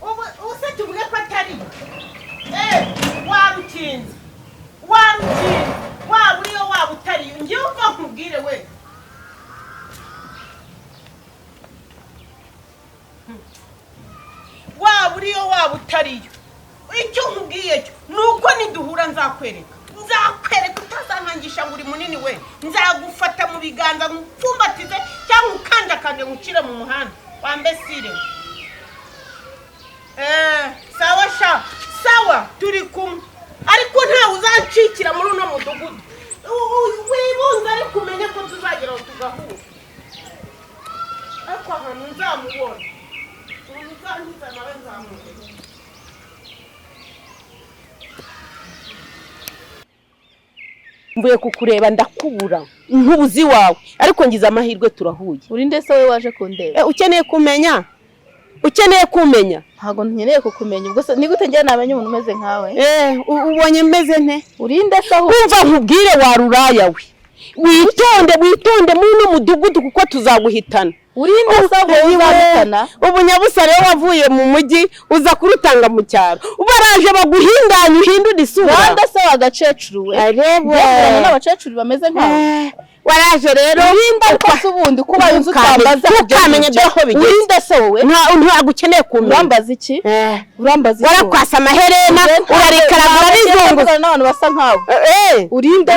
Ubu se tuvuge ko atari warukinze waba uriyo waba utariyo ngewe uva nkubwire we waba uriyo waba utariyo icyo nkubwiye cyo nuko niduhura nzakwereka utazankangisha ngo uri munini we nzagufata mu biganza ngupfumbatize cyangwa ukandakande ngucire mu muhanda wambesire sawa turi kumwe ariko ntawe uzancikira muri uno mudugudu wibunze ariko umenye ko tuzageraho tugahura ariko ahantu nzamubona uzangiza nawe nzamubona mvuye kukureba ndakubura nkubuzi wawe ariko ngize amahirwe turahuye uri ndetse we waje kundeba ukeneye kumenya ntago nkeneye kukumenya ubwo se nigute njye namenye umuntu umeze nkawe ubonye meze nte uri ndetse aho umva nkubwire waruraya we witonde muri no mudugudu kuko tuzaguhitana uri ndetse aho uzahitana ubu nyabusa rero wavuye mu mujyi uza kurutanga mu cyaro ubaraje baguhindanye uhindura isura wanda se wagacecuru we arebo n'abacecuru bameze nkawe waraje rero urinda ko ubundi kuba yuzu twambaza ukamenya byaho bigeze urinda se wowe nta gukeneye kumenya urambaza iki urambaza iki warakwasa amaherena urarikaragura bizunguza n'abantu basa nkawe urinda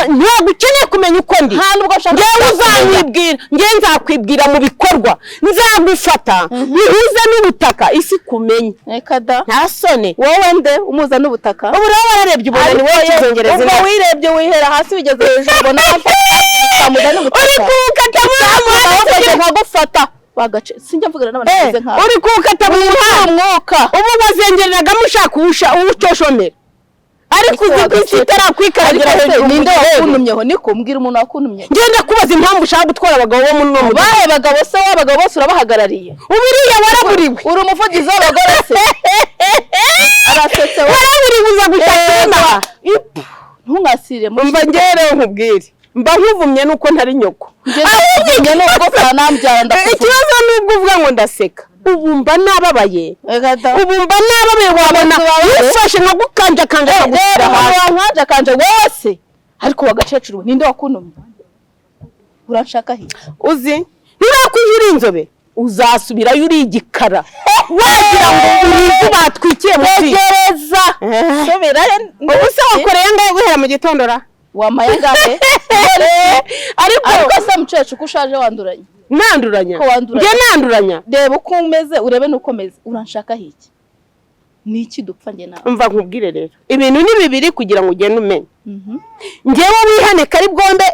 nta gukeneye kumenya uko ndi nta nubwo ushaka ngewe uzanyibwira ngewe nzakwibwira mu bikorwa nzagufata bihuze n'ubutaka isi kumenye reka da nta sone wowe nde umuza n'ubutaka ubu rero wararebye ubona ni wowe kizongereza ubwo wirebye wihera hasi wigeze hejuru ubona uri kukata mu nkagufata bagace sinjya mvugana n'abantu bameze nkawe uri kukata mu mwuka ubu wazengereraga mushaka uwucoshomera ariko uzi ko isi itarakwikaragira hejuru ninde wakuntumyeho niko mbwira umuntu wakuntumye ngenda kubaza impamvu ushaka gutwara abagabo bo muri no bahe bagabo se w'abagabo bose urabahagarariye ubiriya waraburiwe uri umuvugizi w'abagore se arasetse waraburiwe uza gushaka ntungasire mba ngereho nkubwire mba nkuvumye nuko ntari nyoko ahubwo nuko kanambyara ndakuvuga ikibazo nubwo uvuga ngo ndaseka ubu mba nababaye wabona ufashe nka gukanjakanja kagushyira hasi kanje wose ariko wagacecuru ninde wakuntumye uranshaka he uzi ntirakwijura inzobe uzasubirayo uri igikara wagira ngo urize batwikiye mu tegereza soberayo ubu se wakoreye ngaho guhera mu gitondo ra wamaye ngahe ariko se mucece uko ushaje wanduranye nanduranya nge nanduranya reba uko umeze urebe nuko meze uranshaka hiki niki dupfa nge nawe umva nkubwire rero ibintu ni bibiri kugira ngo ugende umenye ngewe wihane kari bwombe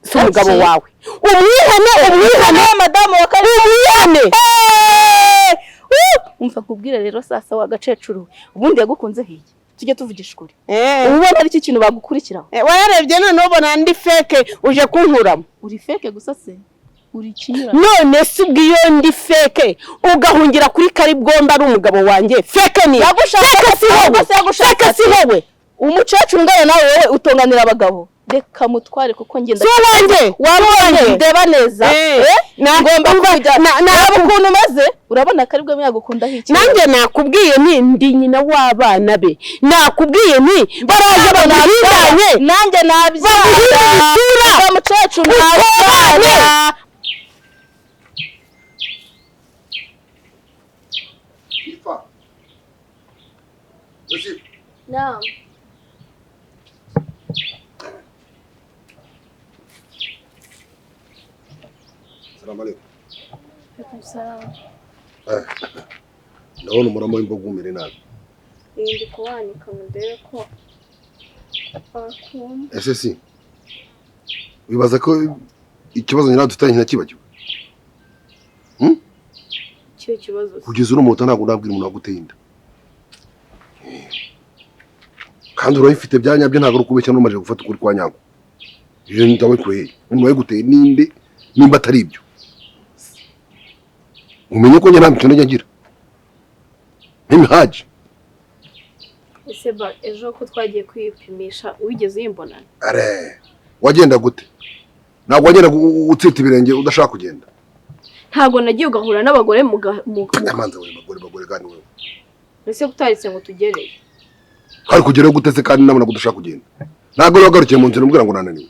si umugabo wawe umwihane madamu wa kari umwihane umva nkubwire rero sasa wagacecuru ubundi yagukunze hiki tujye tuvugisha ukuri ubona ari kintu bagukurikiraho wararebye none ubona ndi fake uje kunkuramo uri fake gusa se uri kinyura none se ubwiyo ndi fake ugahungira kuri kari bwomba ari umugabo wanjye fake ni yagushaka si wowe umucecuru ngana nawe wowe utonganira abagabo reka mutware kuko ngenda wabonye ndeba neza ngomba kujya nabo ukuntu maze urabona kari bwo yagukunda hiki nanjye nakubwiye ni ndi nyina w'abana be nakubwiye ni baraje banahindanye nanjye nabyara umucecuru nawe Naam. Salamu alaykum. Sawa. Ndabona umuramo w'imboga umere nabi. Ndi kuwanika mudere ko akuma. Ese si. Wibaza ko ikibazo nyina dutanye ntakibagiwe. Cyo kibazo. Kugeza uno muto ntabwo nabwira umuntu waguteye inda. Kandi urayifite byanyabyo ntabwo rukubeshya numaje gufata ukuri kwa nyango. Iyo ndawe kweye. Umuntu waguteye ninde nimba atari ibyo. Umenye ko nyina mpitone ngira. Haji. Ese ba ejo ko twagiye kwipimisha wigeze uyimbona? Are. Wagenda gute? Ntabwo wagenda utsita ibirenge udashaka kugenda. ntago nagiye ugahura n'abagore mu amanza we bagore kandi wewe ese kutaritse ngo tugereye hari kugeraho guteze kandi nabona kudashaka kugenda ntago wagarukiye mu nzira umbwira ngo nananiwe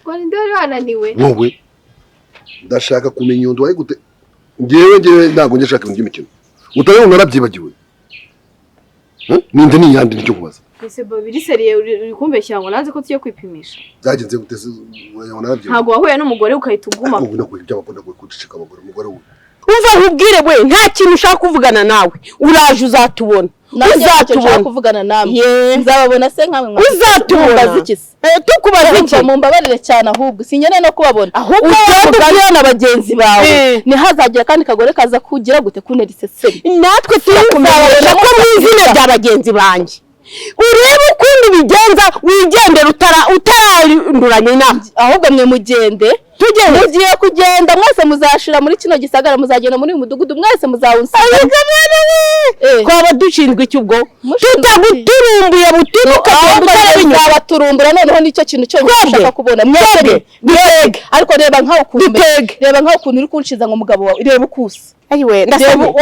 ngo ninde wari wananiwe wowe ndashaka kumenya undi waye gute ngewe ntago ngeshaka ibintu by'imikino utaye ngo narabyibagiwe ninde niyandi nicyo kubaza ese babiri seriye uri kumbeshyira ngo nanze ko tugiye kwipimisha byagenze gute se narabyibagiwe ntago wahuye n'umugore ukahita uguma ubu nakwiye by'abakunda kucicika abagore umugore we uva nkubwire we nta kintu ushaka kuvugana nawe uraje uzatubona uzatubona kuvugana namwe nzababona se nkamwe uzatubona tukubaza iki mumbabarire cyane ahubwo sinyene no kubabona ahubwo ujye na bagenzi bawe nihazagira kandi kagore kaza kugira gute kunera iseseri natwe turakumenyesha ko mu izina rya bagenzi banjye urebe ukundi bigenza wigendera utaranduranye inama ahubwo mwe mugende mugiye kugenda mwese muzashira muri kino gisagara muzagenda muri mudugudu mwese muzawunsanga twaba dushinzwe iki ubwo tutaguturumbuye buturuka tuzabaturumbura noneho nicyo kintu cyo gushaka kubona mwebwe bitege ariko reba nkaho ukuntu uri kunshiza ngo mugabo wawe reba ukusa ayiwe ndasaba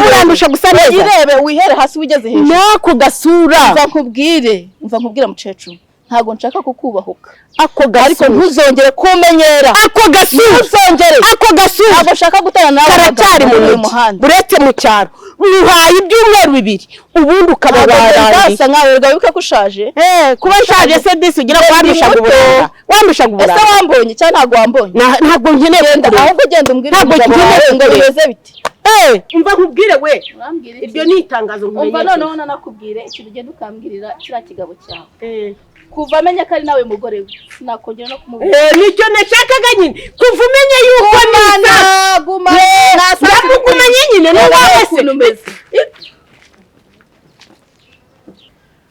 urandusha gusa neza irebe wihere hasi wigeze hejuru nako gasura umva nkubwira mucecuru ntago nshaka kukubahuka ako gasura ariko ntuzongere kumenyera ako gasura ntago nshaka gutana nawe karacyari mu muhanda uretse mu cyaro uhaye ibyumweru bibiri ubundi ukaba barandi asa nkawe wibuka ko ushaje kuba nshaje se disi ugira wandushaga uburanga ese wambonye cyangwa ntago wambonye ntabwo nkeneye ahubwo genda umbwire ngo bimeze bite umva nkubwire we iryo ni itangazo umva noneho nanakubwire ikintu ugenda ukambwirira kiriya kigabo cyawe kuva amenya ko ari nawe mugore we sinakongera no kumubwira nicyo nashakaga nyine kuva umenya yuko guma namukumenye nyine n'uwese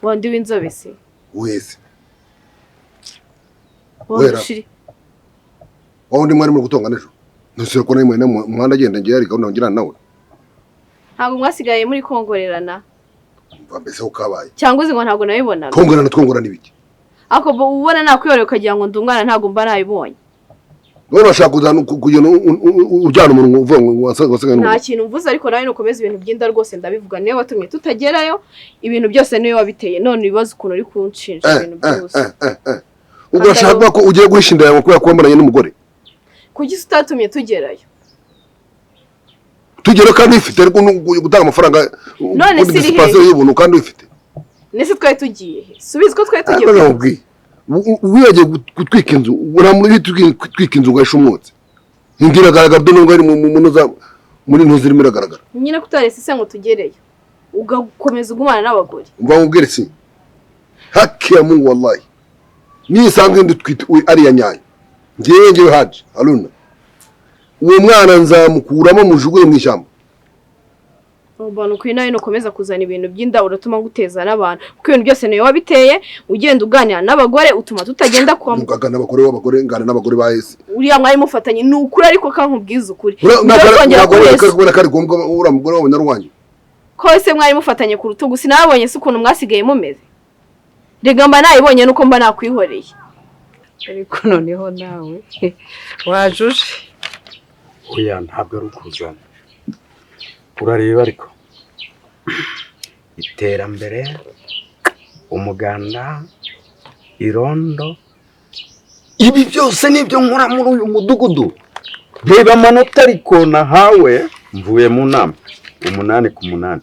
wandi w'inzobe se wese washiri wundi mwari muri gutonga nejo nusire ko nayo mu muhanda agenda ngiye ari gahunda ngirana nawe ntabwo mwasigaye muri kongorerana mbese ukabaye cyangwa uzi ngo ntabwo nabibonaga twongorana ibiki ako ubona nakwiyorera ukagira ngo ndungana ntabwo mba nabibonye none urashaka kugenda ujyana umuntu uvuga ngo wasanga nta kintu mvuze ariko nawe nukomeza ibintu by'inda rwose ndabivuga niyo watumye tutagerayo ibintu byose niyo wabiteye none ibibazo ukuntu uri kunshinja ibintu byose urashaka ko ugiye guhishinda yawe kubera ko wambaranye n'umugore kuki utatumye tugerayo tugera kandi ufite ariko gutanga amafaranga none si disipasiyo y'ubuntu kandi ufite nese twari tugiye subiza ko twari tugiye wiyagiye gutwika inzu uramuri twika inzu ngo umwotsi indi iragaragara do nubwo ari muri ntuzi irimo iragaragara nyine kutarese se ngo tugereyo ugakomeza ugumana n'abagore umva mubwire si haki ya Mungu wallahi nisanzwe ndi twite ari nyayo ngewe haje Haruna uwo mwana nzamukuramo mujuguye mu ishyamba ubona uko nawe nukomeza kuzana ibintu by'inda uratuma guteza n'abantu kuko ibintu byose niyo wabiteye ugenda uganira n'abagore utuma tutagenda kwa muganga n'abagore ngana n'abagore bahese uriya mwari mufatanye ni ukuri ariko kankubwiza ukuri nagora kari gombwa ura mugore wawe narwanye ko se mwari mufatanye ku rutugu sinabonye se ukuntu mwasigaye mumeze rega mba nayibonye nuko mba nakwihoreye ariko noneho nawe wajuje oya ntabwo ari ukuzana urareba ariko iterambere umuganda irondo ibi byose nibyo nkora muri uyu mudugudu reba amanota ariko nahawe mvuye mu nama 8/8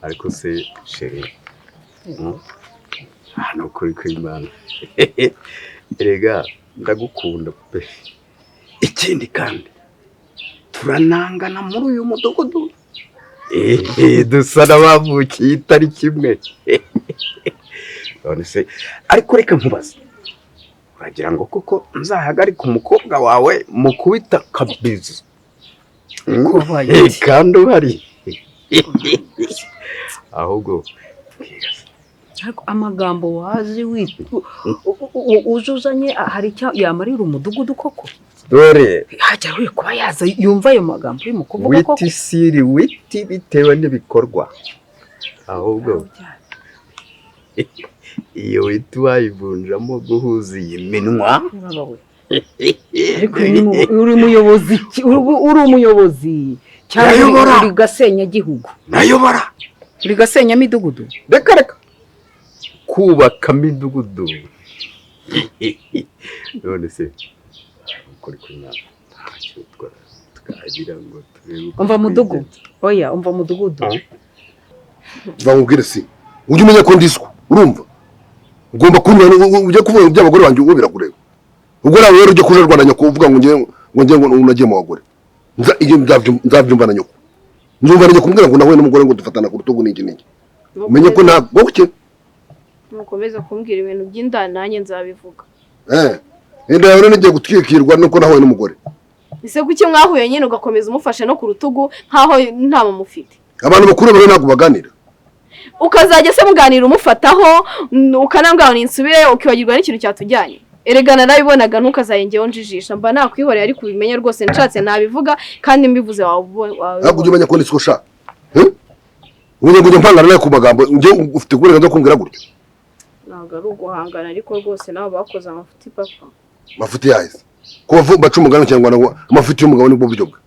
ariko se sheri hano kuri kwimana erega ndagukunda pe ikindi kandi turanangana muri uyu mudugudu dusa n'abavukiye itari kimwe none se ariko reka nkubaze uragira ngo kuko nzahagarika umukobwa wawe mukubita kabizi kandi uhari ahubwo ariko amagambo wazi ujuzanye hari icyo yamarira umudugudu koko dore hajya we kuba yaza yumva ayo magambo uri mu kuvuga koko witi siri witi bitewe n'ibikorwa ahubwo iyo witi wayivunjamo guhuza iyi minwa ariko uri umuyobozi uri umuyobozi cyangwa uri gasenya gihugu nayobora uri gasenya midugudu reka kubaka midugudu none se ukuri kunyana ntacyo twagira ngo turebe umva mudugudu oya umva mudugudu bamubwire si ujye umenya ko ndiswa urumva ugomba kunywa ujye kuvuga iby'abagore banjye uwo birakureba ubwo nawe rero ujye kujerwa na nyoko uvuga ngo ngiye ngo unagiye mu bagore nzabyumva na nyoko nzumva na nyoko kumbwira ngo nawe n'umugore ngo dufatana ku rutugu n'iki n'iki umenye ko nta boke nukomeza kumbwira ibintu by'indani nanjye nzabivuga inda yawe n'igiye gutwikirwa nuko nawe n'umugore ese kuki mwahuye nyine ugakomeza umufashe no ku rutugu nkaho nta mumufite abantu bakuru bari ntabwo baganira ukazajya se muganira umufataho ukanambwira ngo nsubire ukibagirwa n'ikintu cyatujyanye erega narabibonaga ntukazayengeho njijisha mba nakwihorera ariko ubimenye rwose nshatse nabivuga kandi mbivuze wawe ntabwo ujye umenya ko ndiswa sha ubundi ngo mpangana nawe ku magambo njye ufite uburenganzira bwo kumbwira gutyo ntabwo ari uguhangana ariko rwose nabo bakoze amafuti papa amafuti yahise kuba baca umugani cyangwa ngo amafuti y'umugabo ni bwo buryo bwe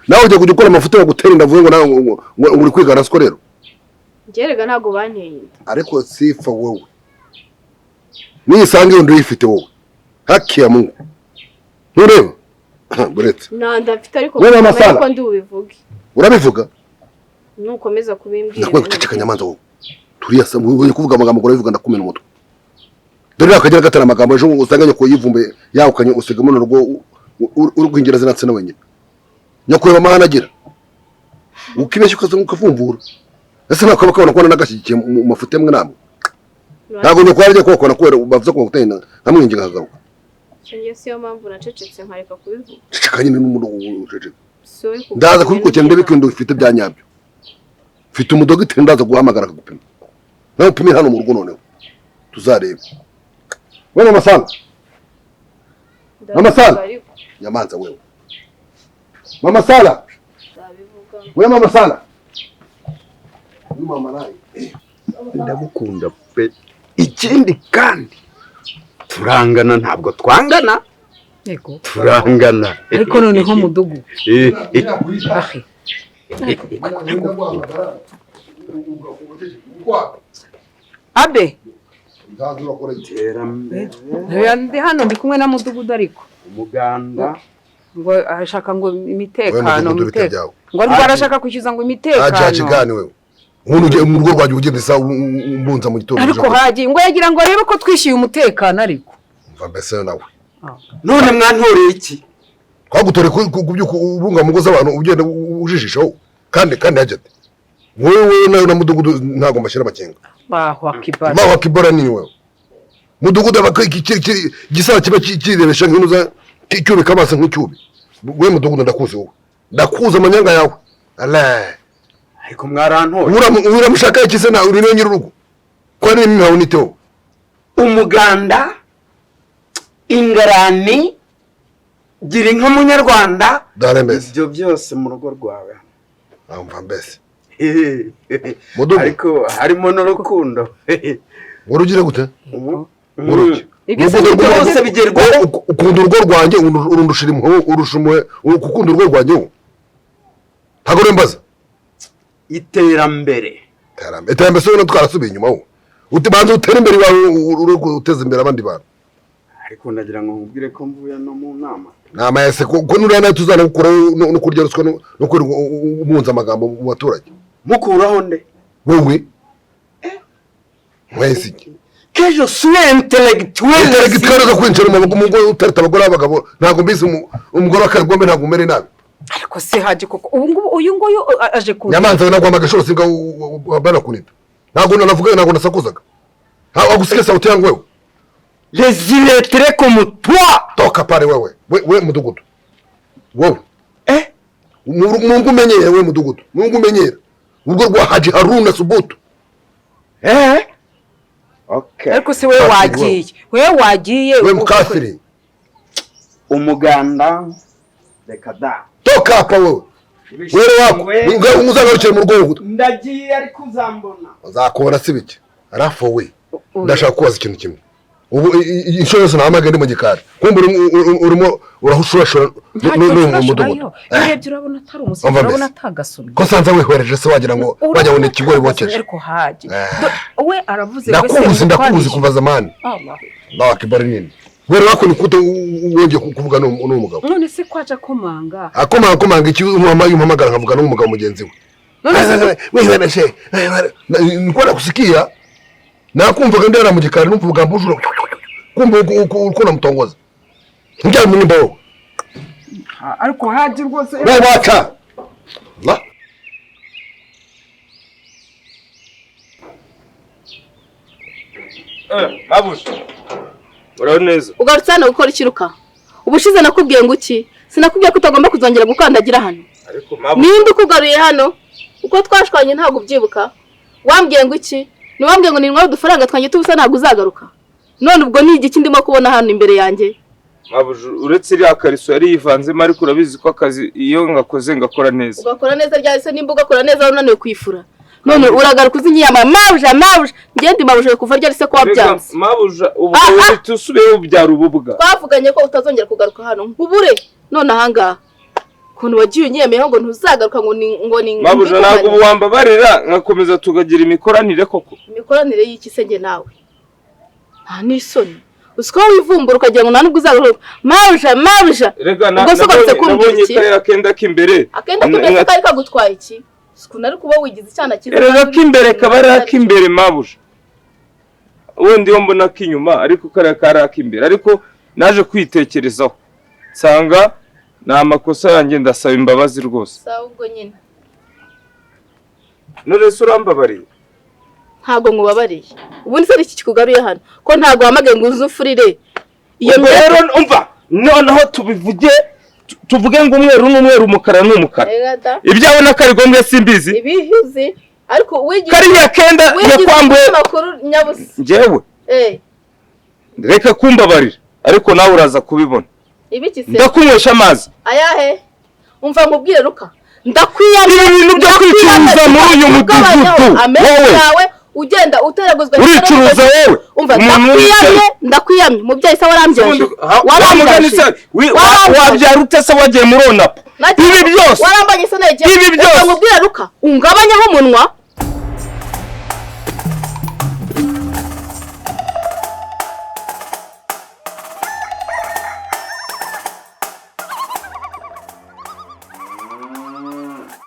nawe ujya kujya ukora amafuti bagutera inda vuba ngo nawe ngo uri kwigana siko rero ngerega ntabwo banteye inda ariko sifa wowe nisanga iyo nduyifite wowe haki ya Mungu ntureba buretse nanda mfite ariko ko ndi ubivuge urabivuga nukomeza kubimbwira nakwe guceceka nyamanza wowe turiya se muvuye kuvuga amagambo gore bivuga ndakumena umutwe dore akagera gatana amagambo ejo usanganye ko yivumbe yakanye usigamo n'urwo urwingira zinatse na wenyine nyakureba amahanagira ukibeshye ukavumbura ese nakaba kabona ko nagashyikiye mu mafuti amwe namwe ntabwo njye kwarije ko bakora kubera bavuze ko bagutenda nkamwinginga akagaruka cyangwa se yo mpamvu nacecetse nkareka kubivuga ceceka nyine n'umuntu uceceka ndaza kubikukira ndebe ko ufite bya nyabyo mfite umudogiteri ndaza guhamagara akagupima nawe upimire hano mu rugo noneho tuzarebe we Mama Sala nyamanza wewe Mama Sala we Mama Sala ndagukunda pe ikindi kandi turangana ntabwo twangana yego turangana ariko noneho mudugu abe ndi hano ndi kumwe na mudugudu ariko umuganda ngo arashaka ngo imitekano ngo arashaka kwishyuza ngo imitekano wewe umuntu ugiye mu rugo rwaje ugende sa umbunza mu gitondo ariko hagiye ngo yagira ngo arebe ko twishyuye umutekano ariko mva mbese nawe none mwantoreye iki twagutore kubyuka ubunga mugoza abantu ugenda ujijishaho kandi hajate wewe nayo na mudugudu ntago mashyira bakenga baho akibara ni wewe mudugudu abakiki gisaba kiba kirebesha nk'inuza cyubi kabasa nk'icyubi we mudugudu ndakuze wowe ndakuza amanyanga yawe Allah ariko mwarantoye uramushaka ikise na uri nyiri urugo ko ari imihawo niteho umuganda ingarani gira inka munyarwanda ibyo byose mu rugo rwawe amva mbese ariko harimo n'urukundo urugire gute ibyo byose bigerwaho ukunda urugo rwanjye urundushira impuhwe urushumoye ukunda urugo rwanjye ntago rembaza iterambere so twarasubiye inyuma wo utibanze utera imbere uri guteza imbere abandi bantu ariko ndagira ngo nkubwire ko mvuye no mu nama yese ko nuriya nayo tuzana gukora no kurya ruswa no kuri umunza amagambo mu baturage mukuraho nde wowe wese iki kejo suye intellectuel zo kwinjira mu mugore utarita abagore abagabo ntago mbizi umugore akarigombe ntago umere nabi ariko se haje koko uyu nguyu aje ku nyamanza nagwa amagashoro singa bana kunita ntago navuga ntago nasakuzaga agusike sauti yangu wewe les illettrés comme toi toka pale wewe mudugudu wowe Mungu menyere wewe mudugudu Mungu menyere ubwo rwa Haji Haruna Subutu okay ariko se wewe wagiye wewe mkafiri umuganda reka da toka hapa wewe wako uzagarukiye mu rugo ndagiye ariko uzambona uzakora sibike arafu we ndashaka kubaza ikintu kimwe ubu inshuro yose nahamagaye ndi mu gikari kumbe urimo urahushurashura n'umudugudu urebye urabona atari umusazi urabona atagasomye ko sanza wihwereje se wagira ngo wajya ngo ni ikigori bokeje ariko haje we aravuze ndakuzi kuva zamani Allah kibari nini wera wako nikuta wongeye kuvuga n'umugabo none se kwaje komanga akomanga iki umuhamagara nkavuga n'umugabo mugenzi we wihwereje niko nakusikia nakumvaga ndera mu gikari numvuga mbujura kumbe uko namutongoza njya mu nimbo ariko haje rwose we wacha la abusha urabona neza ugarutse hano gukora ikiruka ubushize nakubwiye ngo iki sinakubwiye ko utagomba kuzongera gukandagira hano ariko mabu ninde ukugaruye hano uko twashwanye ntabwo ubyibuka wambwiye ngo iki niwambwiye ngo ninwa udufaranga twanjye tubusa ntabwo uzagaruka none ubwo ni igiki ndimo kubona hano imbere yanjye mabuja uretse iriya kariso yari yivanzemo ariko urabizi ko akazi iyo ngakoze ngakora neza ugakora neza ryahise nimba ugakora neza unaniwe kwifura none uragaruka uzinyiyama mabuja ngende mabuja kuva ryari se ko wabyanze mabuja ubu tusubiyeho ubyara ububwa twavuganye ko utazongera kugaruka hano nkubure none ahangaha kuntu wagiye unyemeyeho ngo ntuzagaruka ngo ni mabuja ntabwo ubu wambabarira nkakomeza tugagira imikoranire koko imikoranire y'iki se nge nawe nta n'isoni usiko wivumbura ukagira ngo nta nubwo uzagaruka mabuja rega nabonye kariya akenda k'imbere akenda k'imbere kari kagutwaye iki sikuna ari kuba wigize icyana cyiza rega k'imbere kaba ari ak'imbere mabuja ubundi wo mbona k'inyuma ariko kariya kari ak'imbere ariko naje kwitekerezaho nsanga ni amakosa yanjye ndasaba imbabazi rwose sawa ubwo nyine none se urambabariye ntabwo nkubabariye ubundi se iki kikugaruye hano ko ntabwo wamagaye ngo uzufurire iyo rero umva noneho tuvuge ngo umweru n'umweru umukara n'umukara ibyawe n'akari gombwe simbizi ibihizi ariko wigize kariya kenda yakwambuye amakuru nyabusa njyewe reka kumbabarira ariko nawe uraza kubibona ibiki se ndakunywesha amazi ayahe umva nkubwire ruka ndakwiyamye ibintu byo kwicuruza muri uyu mudugudu wowe ugenda uteraguzwa uricuruza wowe umva ndakwiyamye mubyeyi se warambyaje wabyara utese wagiye muri onapo ibi byose warambanye se nagiye ibi byose nkubwire ruka ungabanyaho umunwa